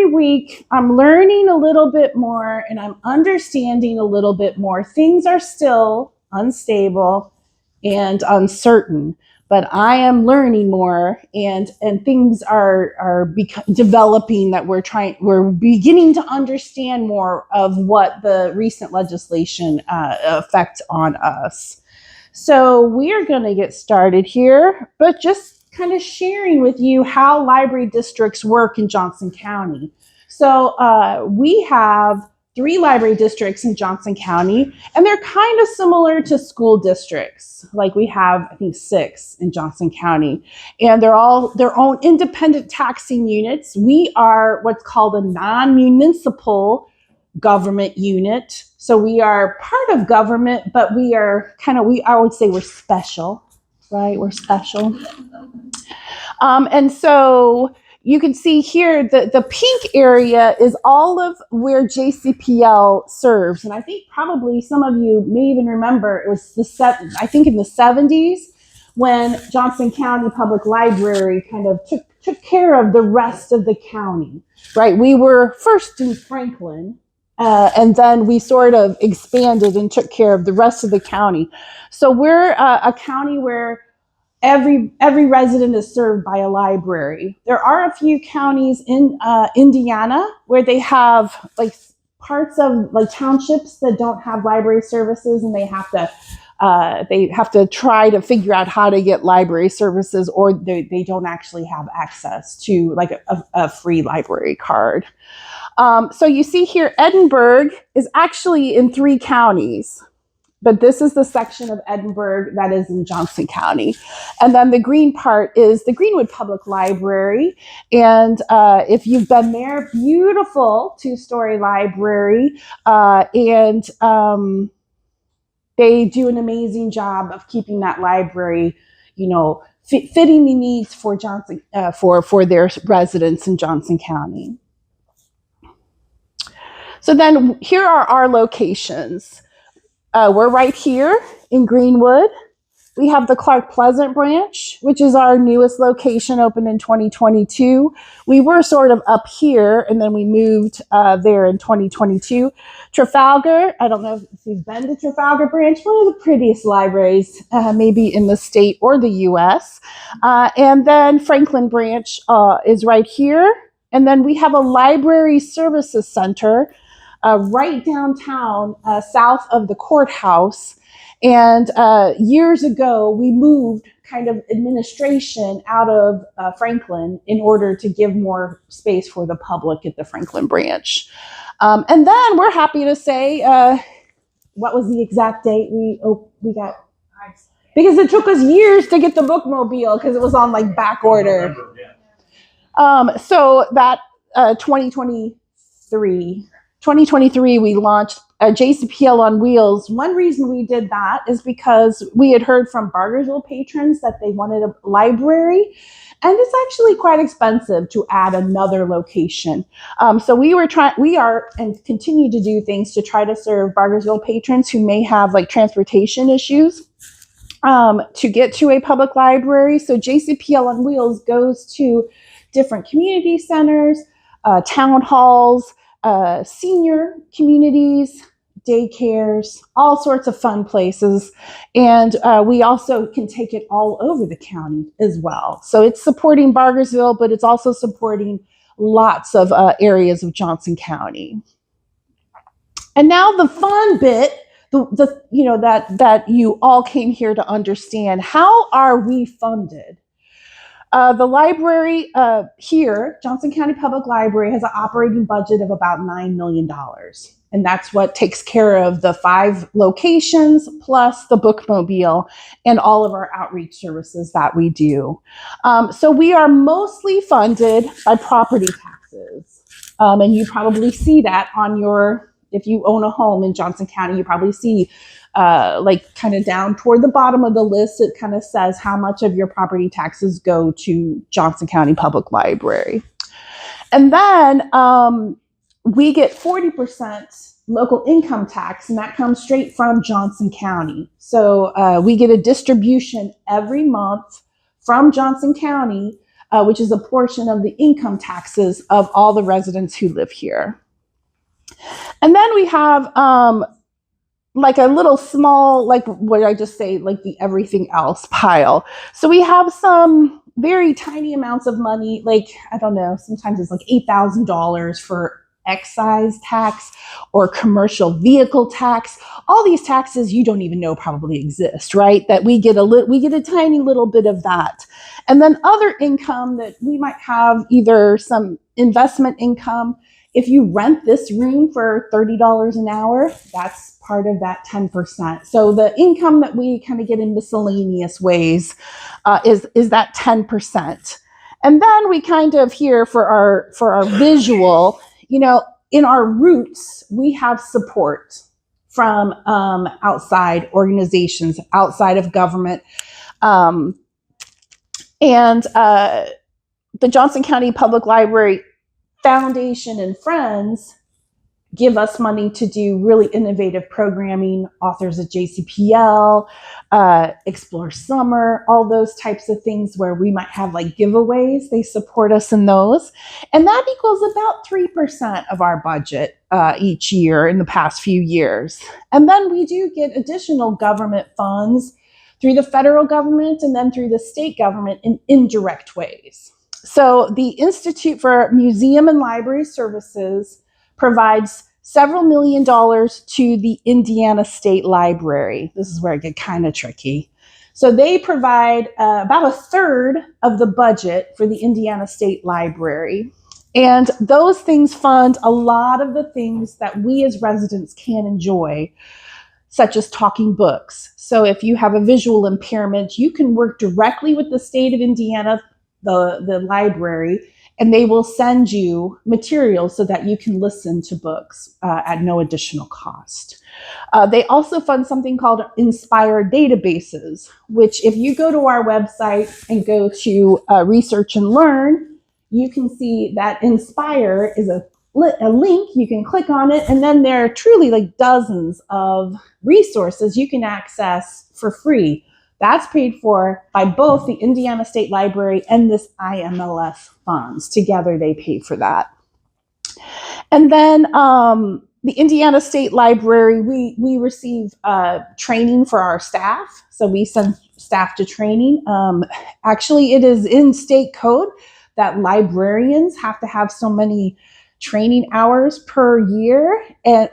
week I'm learning a little bit more and I'm understanding a little bit more. Things are still unstable and uncertain, but I am learning more, and things are developing that we're beginning to understand more of what the recent legislation affect on us. So we are going to get started here, but just kind of sharing with you how library districts work in Johnson County. So we have 3 library districts in Johnson County, and they're kind of similar to school districts. Like we have, I think, 6 in Johnson County, and they're all their own independent taxing units. We are what's called a non-municipal government unit. So we are part of government, but we are I would say we're special, right? We're special. And so you can see here the pink area is all of where JCPL serves. And I think probably some of you may even remember it was I think in the 70s when Johnson County Public Library kind of took care of the rest of the county, right? We were first in Franklin, and then we sort of expanded and took care of the rest of the county. So we're a county where every resident is served by a library. There are a few counties in Indiana where they have like parts of like townships that don't have library services, and they have to try to figure out how to get library services, or they don't actually have access to like a free library card. So you see here, Edinburgh is actually in 3 counties, but this is the section of Edinburgh that is in Johnson County. And then the green part is the Greenwood Public Library. And if you've been there, beautiful 2-story library. And they do an amazing job of keeping that library, fitting the needs for Johnson, for their residents in Johnson County. So then here are our locations. We're right here in Greenwood. We have the Clark Pleasant branch, which is our newest location, opened in 2022. We were sort of up here, and then we moved there in 2022. Trafalgar, I don't know if you've been to Trafalgar branch, one of the prettiest libraries maybe in the state or the U.S. And then Franklin branch is right here. And then we have a library services center right downtown, south of the courthouse. And years ago, we moved kind of administration out of Franklin in order to give more space for the public at the Franklin branch. And then we're happy to say, what was the exact date we got? Because it took us years to get the bookmobile because it was on like back order. So that 2023, we launched JCPL on Wheels. One reason we did that is because we had heard from Bargersville patrons that they wanted a library, and it's actually quite expensive to add another location. So we are and continue to do things to try to serve Bargersville patrons who may have like transportation issues to get to a public library. So JCPL on Wheels goes to different community centers, town halls, senior communities, daycares, all sorts of fun places. And we also can take it all over the county as well. So it's supporting Bargersville, but it's also supporting lots of areas of Johnson County. And now the fun bit, that you all came here to understand. How are we funded? The library here, Johnson County Public Library, has an operating budget of about $9 million. And that's what takes care of the 5 locations plus the bookmobile and all of our outreach services that we do. So we are mostly funded by property taxes. And you probably see that if you own a home in Johnson County, you probably see kind of down toward the bottom of the list, it kind of says how much of your property taxes go to Johnson County Public Library. And then we get 40% local income tax, and that comes straight from Johnson County. So we get a distribution every month from Johnson County which is a portion of the income taxes of all the residents who live here. And then we have like a little small, like what I just say, like the everything else pile. So we have some very tiny amounts of money, like, I don't know, sometimes it's like $8,000 for excise tax or commercial vehicle tax. All these taxes you don't even know probably exist, right? That we get a tiny little bit of that. And then other income that we might have, either some investment income. If you rent this room for $30 an hour, that's part of that 10%. So the income that we kind of get in miscellaneous ways is that 10%. And then we kind of here for our visual, in our roots, we have support from outside organizations, outside of government. And the Johnson County Public Library Foundation and friends give us money to do really innovative programming, Authors at JCPL, Explore Summer, all those types of things where we might have like giveaways. They support us in those. And that equals about 3% of our budget each year in the past few years. And then we do get additional government funds through the federal government and then through the state government in indirect ways. So the Institute for Museum and Library Services provides several $1 million to the Indiana State Library. This is where it gets kind of tricky. So they provide about a third of the budget for the Indiana State Library. And those things fund a lot of the things that we as residents can enjoy, such as talking books. So if you have a visual impairment, you can work directly with the state of Indiana, the library, and they will send you materials so that you can listen to books at no additional cost. They also fund something called Inspire databases, which if you go to our website and go to Research and Learn, you can see that Inspire is a link. You can click on it, and then there are truly like dozens of resources you can access for free. That's paid for by both the Indiana State Library and this IMLS funds. Together, they pay for that. And then the Indiana State Library, we receive training for our staff. So we send staff to training. Actually, it is in state code that librarians have to have so many training hours per year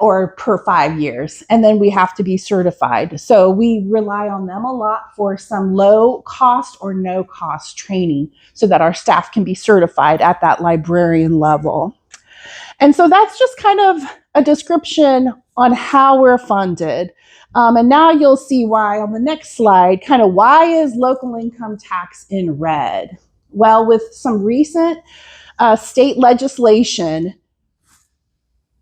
or per 5 years, and then we have to be certified. So we rely on them a lot for some low cost or no cost training so that our staff can be certified at that librarian level. And so that's just kind of a description on how we're funded. And now you'll see why on the next slide, kind of why is local income tax in red? Well, with some recent state legislation,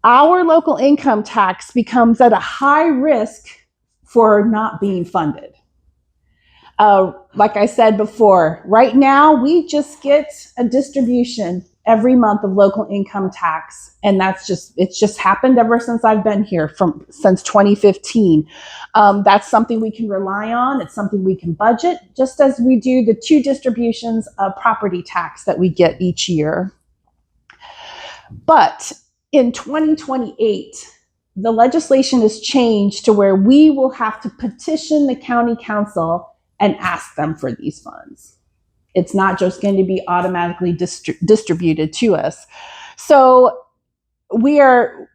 our local income tax becomes at a high risk for not being funded. Like I said before, right now we just get a distribution every month of local income tax, and it's just happened ever since I've been here since 2015. That's something we can rely on. It's something we can budget, just as we do the 2 distributions of property tax that we get each year. But in 2028, the legislation is changed to where we will have to petition the county council and ask them for these funds. It's not just going to be automatically distributed to us. So we are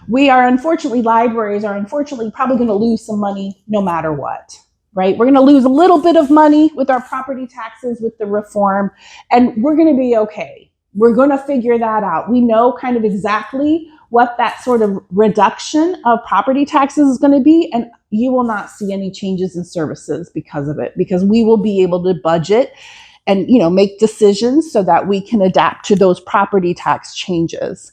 unfortunately, libraries are unfortunately probably going to lose some money no matter what, right? We're going to lose a little bit of money with our property taxes with the reform, and we're going to be okay. We're going to figure that out. We know kind of exactly what that sort of reduction of property taxes is going to be, and you will not see any changes in services because of it, because we will be able to budget and make decisions so that we can adapt to those property tax changes.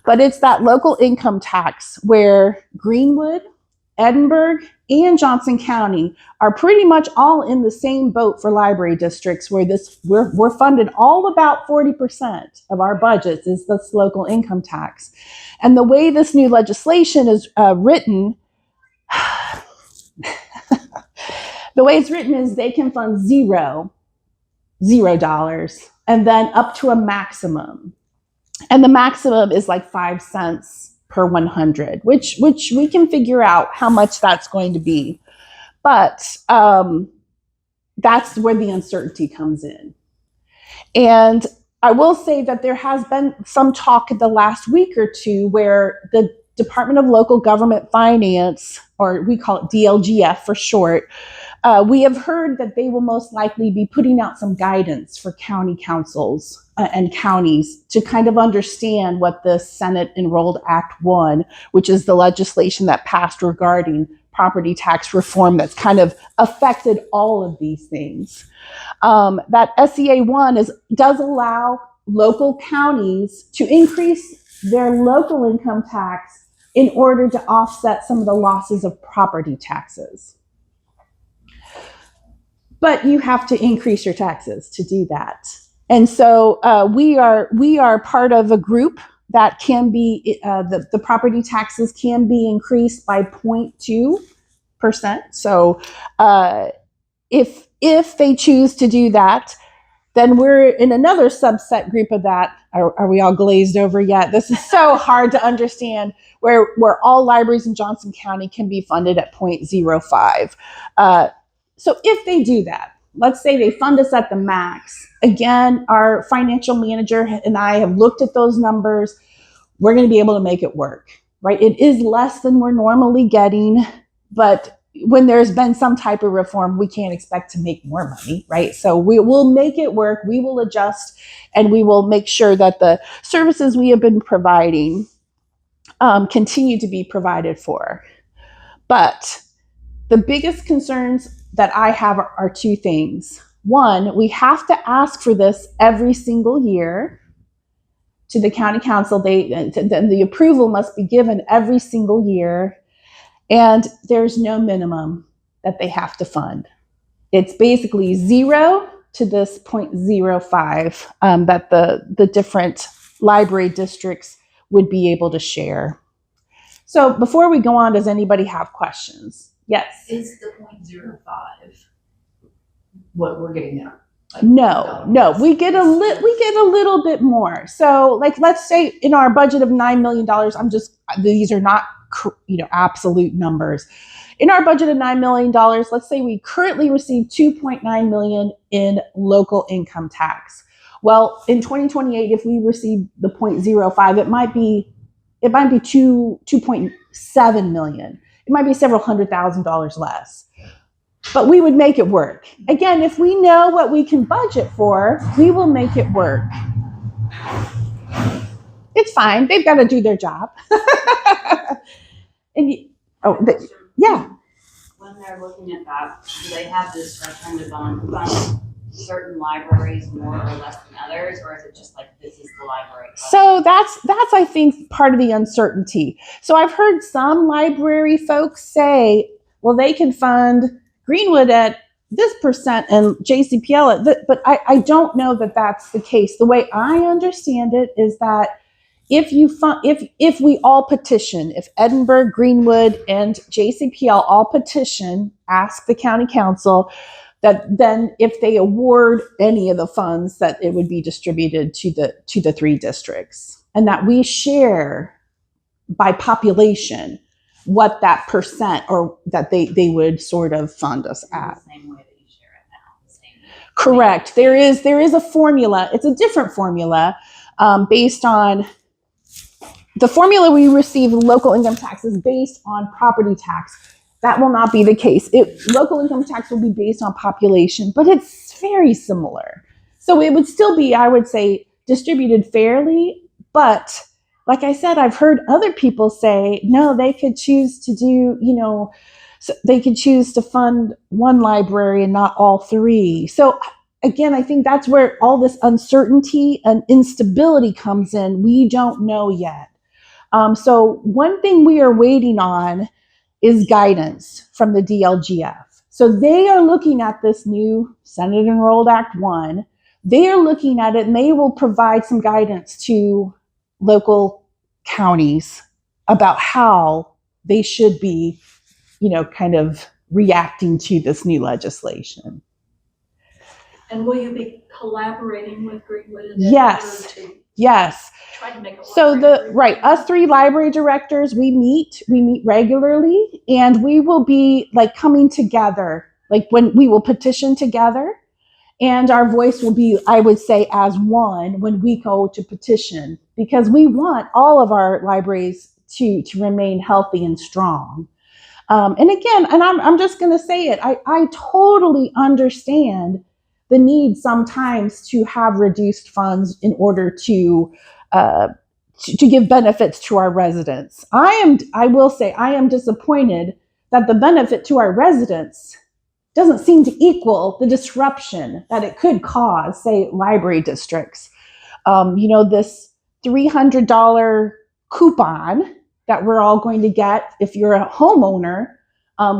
But it's that local income tax where Greenwood, Edinburgh, and Johnson County are pretty much all in the same boat for library districts, where we're funded all about 40% of our budgets is this local income tax. And the way this new legislation is written, the way it's written is they can fund 0 $0, and then up to a maximum. And the maximum is like 5 cents per 100, which we can figure out how much that's going to be. But that's where the uncertainty comes in. And I will say that there has been some talk in the last week or two where the Department of Local Government Finance, or we call it DLGF for short, we have heard that they will most likely be putting out some guidance for county councils and counties to kind of understand what the Senate Enrolled Act 1, which is the legislation that passed regarding property tax reform that's kind of affected all of these things. That SEA 1 does allow local counties to increase their local income tax in order to offset some of the losses of property taxes. But you have to increase your taxes to do that. And so we are part of a group that can be, the property taxes can be increased by 0.2%. So if they choose to do that, then we're in another subset group of that. Are we all glazed over yet? This is so hard to understand, where all libraries in Johnson County can be funded at 0.05. So if they do that, let's say they fund us at the max. Again, our financial manager and I have looked at those numbers. We're going to be able to make it work, right? It is less than we're normally getting, but when there's been some type of reform, we can't expect to make more money, right? So we will make it work. We will adjust, and we will make sure that the services we have been providing continue to be provided for. But the biggest concerns that I have are two things. One, we have to ask for this every single year to the county council. The approval must be given every single year, and there's no minimum that they have to fund. It's basically 0 to this 0.05 that the different library districts would be able to share. So before we go on, does anybody have questions? Yes. Is the 0.05 what we're getting now? Like, no, we get a little bit more. So, like, let's say in our budget of $9 million, these are not absolute numbers. In our budget of $9 million, let's say we currently receive $2.9 million in local income tax. Well, in 2028, if we receive the 0.05, it might be 2.7 million. It might be several $100,000 less. But we would make it work. Again, if we know what we can budget for, we will make it work. It's fine. They've got to do their job. Yeah. When they're looking at that, do they have discretion to fund certain libraries more or less than others, or is it just like this is the library? So that's I think part of the uncertainty. So I've heard some library folks say, well, they can fund Greenwood at this percent and JCPL at this, but I don't know that that's the case. The way I understand it is that if we all petition, if Edinburgh, Greenwood, and JCPL all petition, ask the county council, that then if they award any of the funds, that it would be distributed to the 3 districts, and that we share by population what that percent or that they would sort of fund us at. The same way that you share it now. Correct. There is a formula. It's a different formula based on the formula we receive local income tax is based on property tax. That will not be the case. Local income tax will be based on population, but it's very similar. So it would still be, I would say, distributed fairly. But like I said, I've heard other people say, no, they could choose to do, so they could choose to fund one library and not all 3. So again, I think that's where all this uncertainty and instability comes in. We don't know yet. So one thing we are waiting on is guidance from the DLGF. So they are looking at this new Senate Enrolled Act 1. They are looking at it, and they will provide some guidance to local counties about how they should be, kind of reacting to this new legislation. And will you be collaborating with Greenwood and Yes. to Yes. try to make it work? So us 3 library directors, we meet regularly, and we will be like coming together, like when we will petition together, and our voice will be, I would say, as one when we go to petition, because we want all of our libraries to remain healthy and strong. And again, and I'm just going to say it, I totally understand the need sometimes to have reduced funds in order uh, to give benefits to our residents. I will say, I am disappointed that the benefit to our residents doesn't seem to equal the disruption that it could cause, say, library districts. This $300 coupon that we're all going to get if you're a homeowner,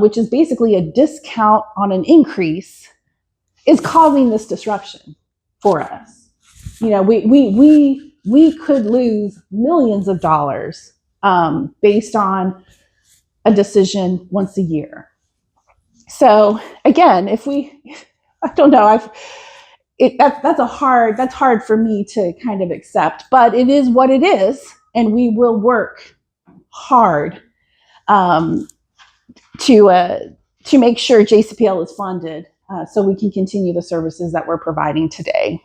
which is basically a discount on an increase, is causing this disruption for us. We could lose millions of dollars based on a decision once a year. So again, I don't know, that's hard for me to kind of accept, but it is what it is, and we will work hard to make sure JCPL is funded so we can continue the services that we're providing today.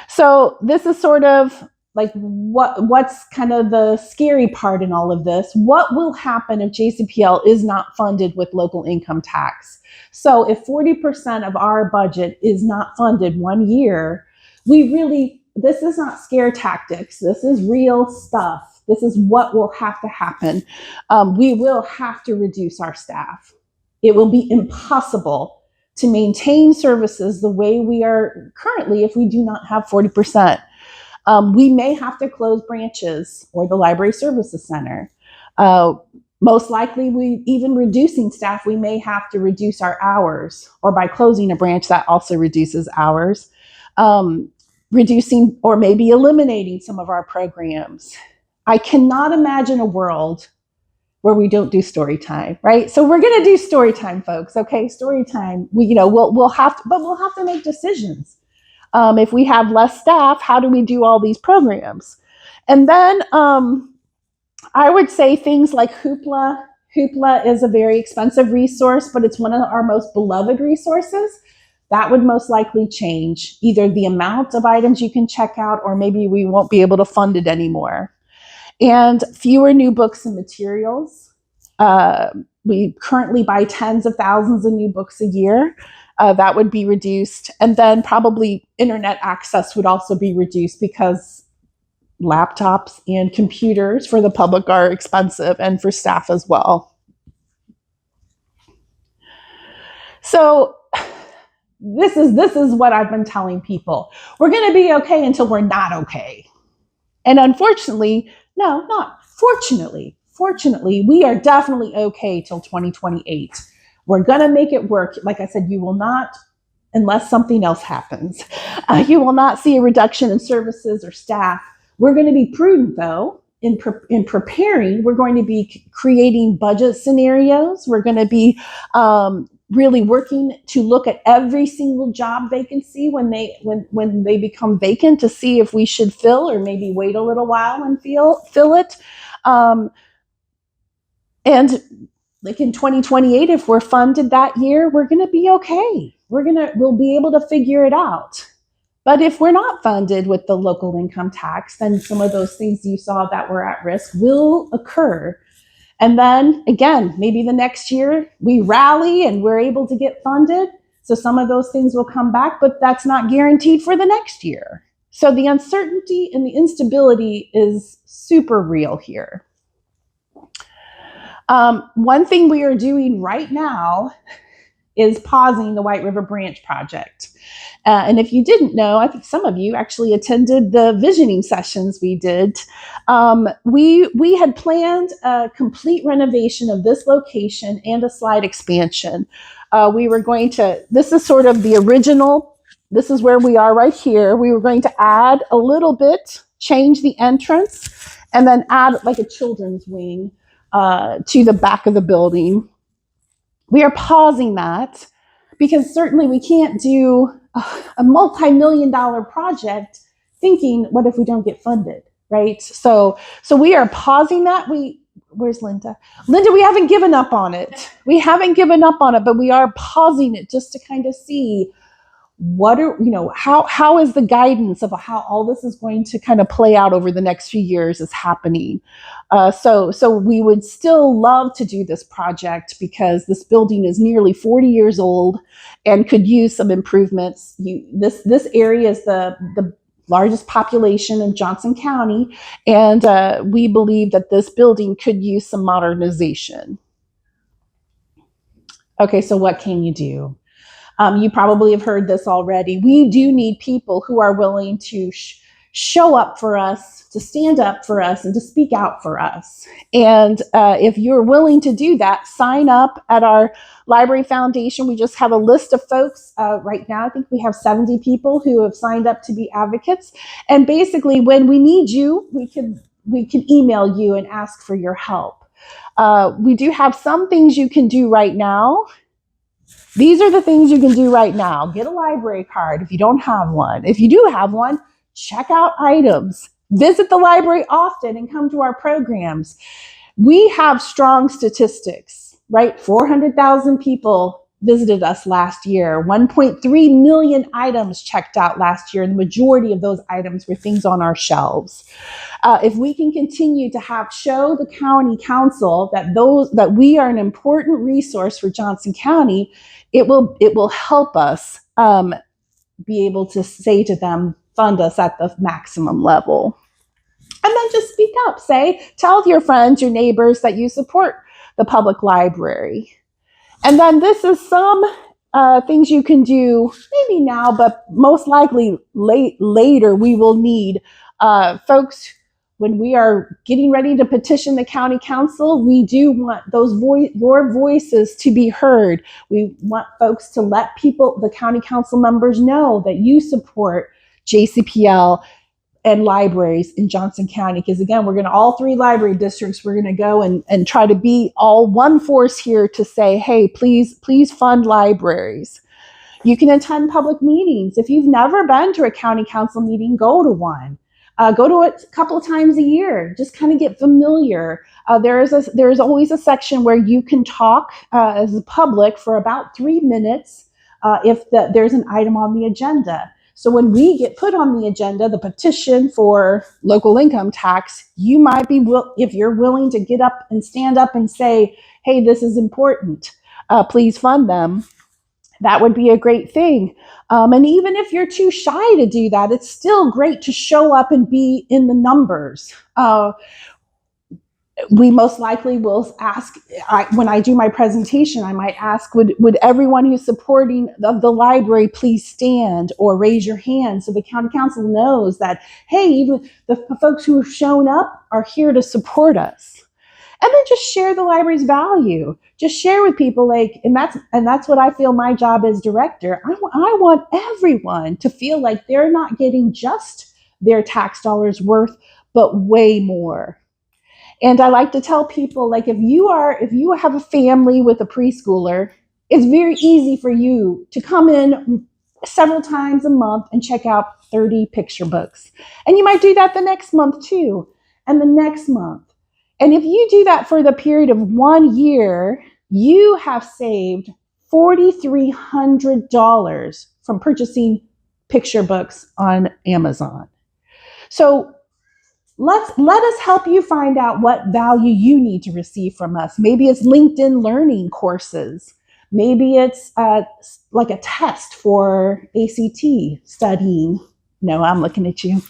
So this is sort of like what's kind of the scary part in all of this. What will happen if JCPL is not funded with local income tax? So if 40% of our budget is not funded one year, this is not scare tactics. This is real stuff. This is what will have to happen. We will have to reduce our staff. It will be impossible to maintain services the way we are currently if we do not have 40%. We may have to close branches or the Library Services Center. Most likely, even reducing staff, we may have to reduce our hours, or by closing a branch, that also reduces hours. Reducing or maybe eliminating some of our programs. I cannot imagine a world where we don't do story time, right? So we're going to do story time, folks. Okay, story time. We'll have to make decisions. If we have less staff, how do we do all these programs? And then I would say things like Hoopla. Hoopla is a very expensive resource, but it's one of our most beloved resources. That would most likely change, either the amount of items you can check out, or maybe we won't be able to fund it anymore. And fewer new books and materials. We currently buy tens of thousands of new books a year. That would be reduced. And then probably internet access would also be reduced, because laptops and computers for the public are expensive, and for staff as well. So this is what I've been telling people. We're going to be okay until we're not okay. And unfortunately, no, not fortunately, we are definitely okay till 2028. We're going to make it work. Like I said, you will not, unless something else happens, you will not see a reduction in services or staff. We're going to be prudent, though, in preparing. We're going to be creating budget scenarios. We're going to be really working to look at every single job vacancy when they become vacant, to see if we should fill, or maybe wait a little while and fill it. And like in 2028, if we're funded that year, we're going to be okay. We'll be able to figure it out. But if we're not funded with the local income tax, then some of those things you saw that were at risk will occur. And then again, maybe the next year we rally and we're able to get funded. So some of those things will come back, but that's not guaranteed for the next year. So the uncertainty and the instability is super real here. One thing we are doing right now is pausing the White River Branch project. And if you didn't know, I think some of you actually attended the visioning sessions we did. We had planned a complete renovation of this location and a slide expansion. This is sort of the original, this is where we are right here. We were going to add a little bit, change the entrance, and then add like a children's wing to the back of the building. We are pausing that because certainly we can't do a multi-million-dollar project thinking, what if we don't get funded, right? So we are pausing that. Where's Linda? Linda, we haven't given up on it. We haven't given up on it, but we are pausing it just to kind of see what are, how is the guidance of how all this is going to kind of play out over the next few years is happening. So we would still love to do this project because this building is nearly 40 years old and could use some improvements. This area is the largest population in Johnson County, and we believe that this building could use some modernization. Okay, so what can you do? You probably have heard this already. We do need people who are willing to show up for us, to stand up for us, and to speak out for us. And if you're willing to do that, sign up at our Library Foundation. We just have a list of folks right now. I think we have 70 people who have signed up to be advocates. And basically, when we need you, we can email you and ask for your help. We do have some things you can do right now. These are the things you can do right now. Get a library card if you don't have one. If you do have one, check out items. Visit the library often and come to our programs. We have strong statistics, right? 400,000 people visited us last year. 1.3 million items checked out last year, and the majority of those items were things on our shelves. If we can continue to show the county council that we are an important resource for Johnson County, it will help us be able to say to them, fund us at the maximum level. And then just speak up. Tell your friends, your neighbors that you support the public library. And then this is some things you can do maybe now, but most likely later we will need folks. When we are getting ready to petition the county council, we do want your voices to be heard. We want folks to let the county council members know that you support JCPL and libraries in Johnson County. Because again, all three library districts, we're going to go and try to be all one force here to say, hey, please fund libraries. You can attend public meetings. If you've never been to a county council meeting, go to one. Go to it a couple of times a year. Just kind of get familiar. There's always a section where you can talk as a public for about 3 minutes if there's an item on the agenda. So when we get put on the agenda, the petition for local income tax, you might be, if you're willing to get up and stand up and say, hey, this is important, please fund them. That would be a great thing. And even if you're too shy to do that, it's still great to show up and be in the numbers. We most likely will ask, when I do my presentation, I might ask, would everyone who's supporting of the library please stand or raise your hand so the county council knows that, hey, even the folks who have shown up are here to support us. And then just share the library's value. Just share with people, and that's what I feel my job as director. I want everyone to feel like they're not getting just their tax dollars worth, but way more. And I like to tell people, if you have a family with a preschooler, it's very easy for you to come in several times a month and check out 30 picture books. And you might do that the next month too, and the next month. And if you do that for the period of 1 year, you have saved $4,300 from purchasing picture books on Amazon. So let us help you find out what value you need to receive from us. Maybe it's LinkedIn learning courses. Maybe it's like a test for ACT studying. No, I'm looking at you.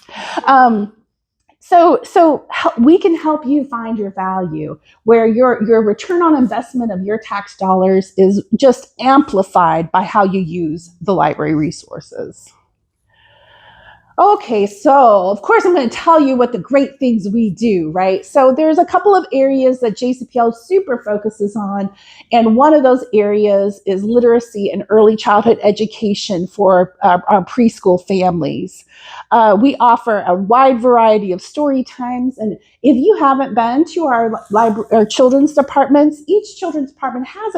So we can help you find your value, where your return on investment of your tax dollars is just amplified by how you use the library resources. Okay, so of course I'm going to tell you what the great things we do, right? So there's a couple of areas that JCPL super focuses on, and one of those areas is literacy and early childhood education for our preschool families. We offer a wide variety of story times, and if you haven't been to our children's departments, each children's department has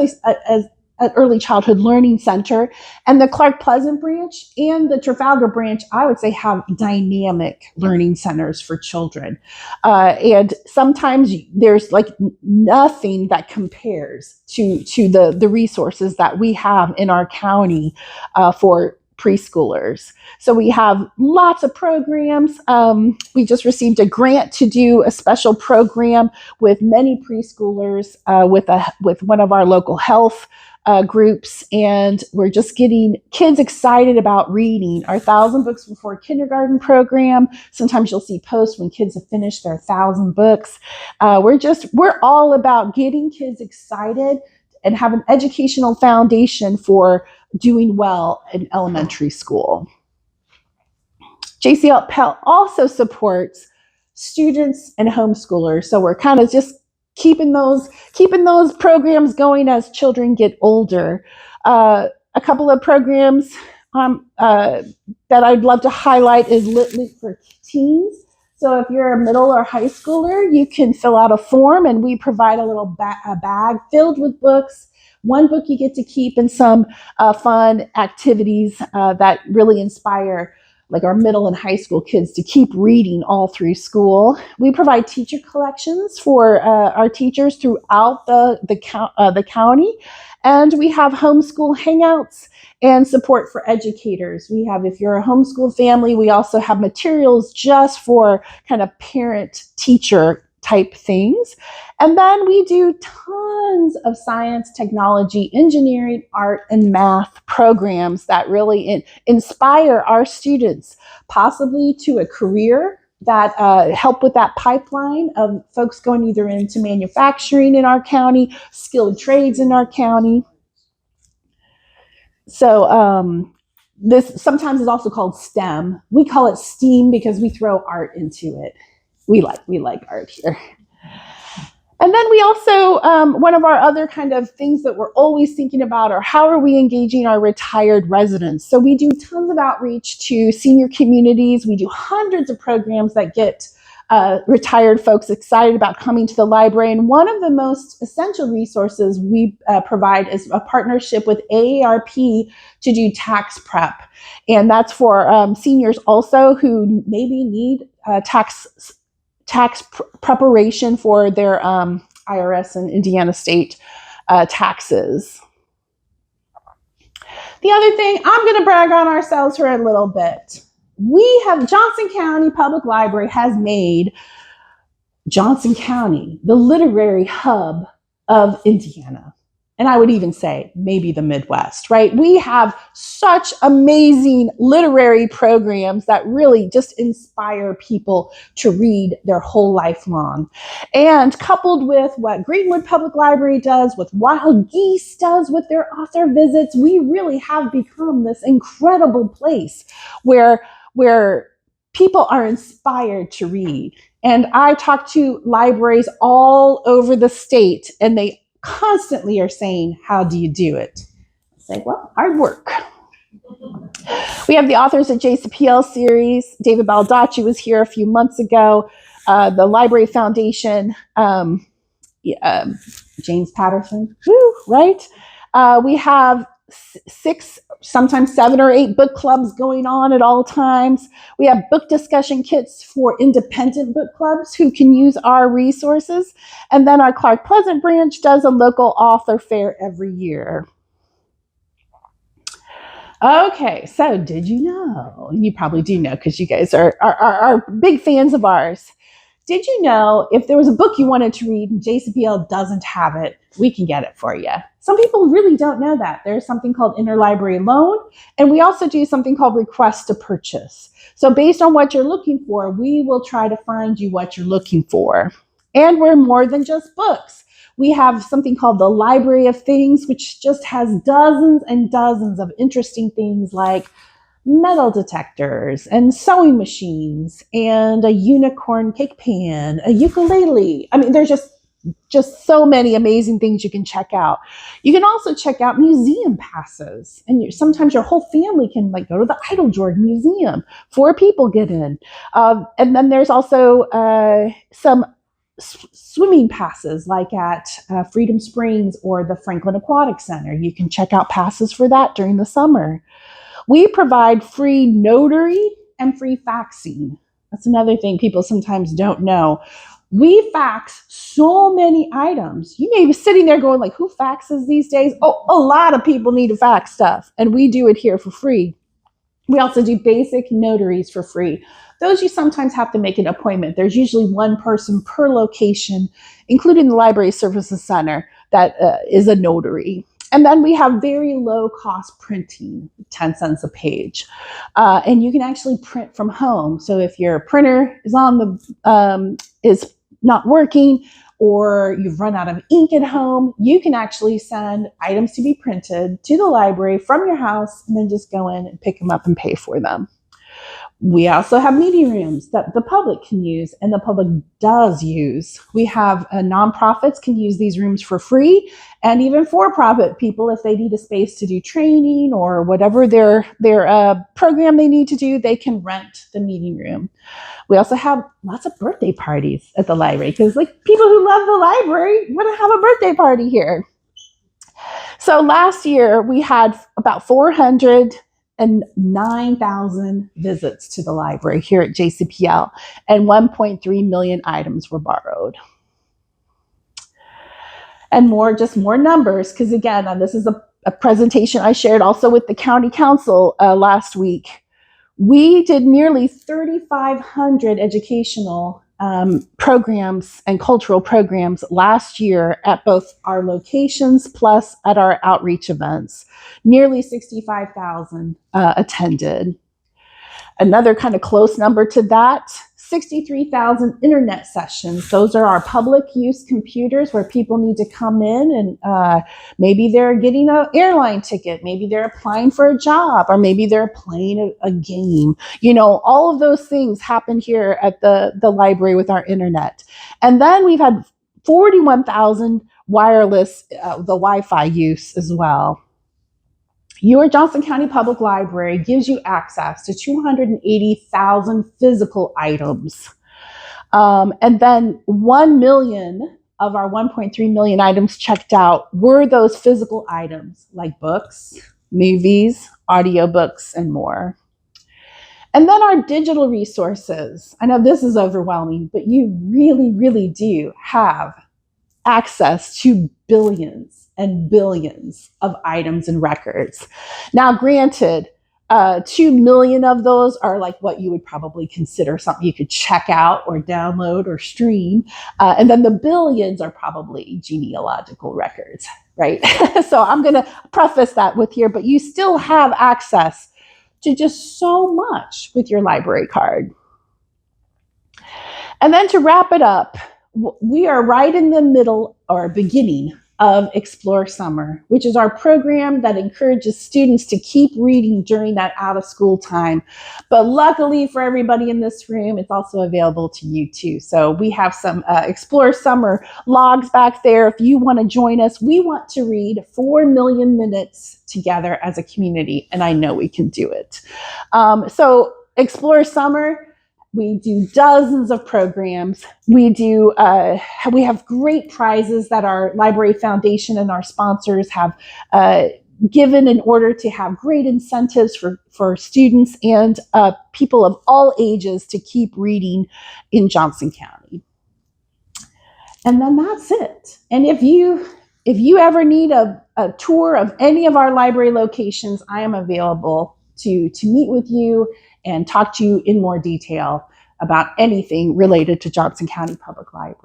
early childhood learning center. And the Clark Pleasant branch and the Trafalgar branch, I would say, have dynamic learning centers for children. And sometimes there's like nothing that compares to the resources that we have in our county for preschoolers. So we have lots of programs. We just received a grant to do a special program with many preschoolers with one of our local health groups, and we're just getting kids excited about reading. Our 1,000 Books Before Kindergarten program. Sometimes you'll see posts when kids have finished their 1,000 books. We're all about getting kids excited and have an educational foundation for doing well in elementary school. JCL Pell also supports students and homeschoolers, so we're kind of just keeping those programs going as children get older. A couple of programs that I'd love to highlight is Lintner for teens. So if you're a middle or high schooler, you can fill out a form, and we provide a little a bag filled with books. One book you get to keep, and some fun activities that really inspire like our middle and high school kids to keep reading all through school. We provide teacher collections for our teachers throughout the county. And we have homeschool hangouts and support for educators. We have, if you're a homeschool family, we also have materials just for kind of parent-teacher type things. And then we do tons of science, technology, engineering, art, and math programs that really inspire our students, possibly to a career that help with that pipeline of folks going either into manufacturing in our county, skilled trades in our county. So this sometimes is also called STEM. We call it STEAM because we throw art into it. We like art here. And then we also, one of our other kind of things that we're always thinking about are how are we engaging our retired residents? So we do tons of outreach to senior communities. We do hundreds of programs that get retired folks excited about coming to the library. And one of the most essential resources we provide is a partnership with AARP to do tax prep. And that's for seniors also who maybe need tax preparation for their IRS and Indiana state taxes. The other thing, I'm going to brag on ourselves for a little bit. Johnson County Public Library has made Johnson County the literary hub of Indiana. And I would even say maybe the Midwest, right? We have such amazing literary programs that really just inspire people to read their whole life long. And coupled with what Greenwood Public Library does, what Wild Geese does with their author visits, we really have become this incredible place where people are inspired to read. And I talk to libraries all over the state, and they constantly are saying, how do you do it? I say, well, hard work. We have the authors of JCPL series. David Baldacci was here a few months ago. The Library Foundation, James Patterson, right? We have 6, sometimes 7 or 8 book clubs going on at all times. We have book discussion kits for independent book clubs who can use our resources. And then our Clark Pleasant branch does a local author fair every year. Okay, so did you know? You probably do know because you guys are big fans of ours. Did you know if there was a book you wanted to read and JCPL doesn't have it, we can get it for you? Some people really don't know that. There's something called interlibrary loan, and we also do something called request to purchase. So based on what you're looking for, we will try to find you what you're looking for. And we're more than just books. We have something called the Library of Things, which just has dozens and dozens of interesting things like metal detectors and sewing machines and a unicorn cake pan, a ukulele. I mean, there's just so many amazing things you can check out. You can also check out museum passes, and sometimes your whole family can like go to the Idle Museum. 4 people get in. And then there's also some swimming passes like at Freedom Springs or the Franklin Aquatic Center. You can check out passes for that during the summer. We provide free notary and free faxing. That's another thing people sometimes don't know. We fax so many items. You may be sitting there going like, who faxes these days? Oh, a lot of people need to fax stuff, and we do it here for free. We also do basic notaries for free. Those you sometimes have to make an appointment. There's usually one person per location, including the Library Services Center, that is a notary. And then we have very low cost printing, 10 cents a page. And you can actually print from home. So if your printer is not working, or you've run out of ink at home, you can actually send items to be printed to the library from your house and then just go in and pick them up and pay for them. We also have meeting rooms that the public can use, and the public does use. We have nonprofits can use these rooms for free, and even for-profit people, if they need a space to do training or whatever their program they need to do, they can rent the meeting room. We also have lots of birthday parties at the library because, like, people who love the library want to have a birthday party here. So last year we had about 409,000 visits to the library here at JCPL, and 1.3 million items were borrowed. And more numbers, because again, this is a presentation I shared also with the county council last week. We did nearly 3,500 educational programs and cultural programs last year at both our locations plus at our outreach events. Nearly 65,000 attended. Another kind of close number to that, 63,000 internet sessions. Those are our public use computers where people need to come in and maybe they're getting an airline ticket, maybe they're applying for a job, or maybe they're playing a game. You know, all of those things happen here at the library with our internet. And then we've had 41,000 wireless, the Wi-Fi use as well. Your Johnson County Public Library gives you access to 280,000 physical items. And then 1 million of our 1.3 million items checked out were those physical items like books, movies, audiobooks, and more. And then our digital resources. I know this is overwhelming, but you really, really do have access to billions and billions of items and records. Now, granted, 2 million of those are like what you would probably consider something you could check out or download or stream. And then the billions are probably genealogical records, right? So I'm going to preface that with here, but you still have access to just so much with your library card. And then to wrap it up, we are right in the middle or beginning of Explore Summer, which is our program that encourages students to keep reading during that out of school time. But luckily for everybody in this room, it's also available to you too. So we have some Explore Summer logs back there. If you want to join us, we want to read 4 million minutes together as a community, and I know we can do it. So Explore Summer, we do dozens of programs. We have great prizes that our Library Foundation and our sponsors have given in order to have great incentives for students and people of all ages to keep reading in Johnson County. And then that's it. And if you ever need a tour of any of our library locations, I am available to meet with you and talk to you in more detail about anything related to Johnson County Public Library.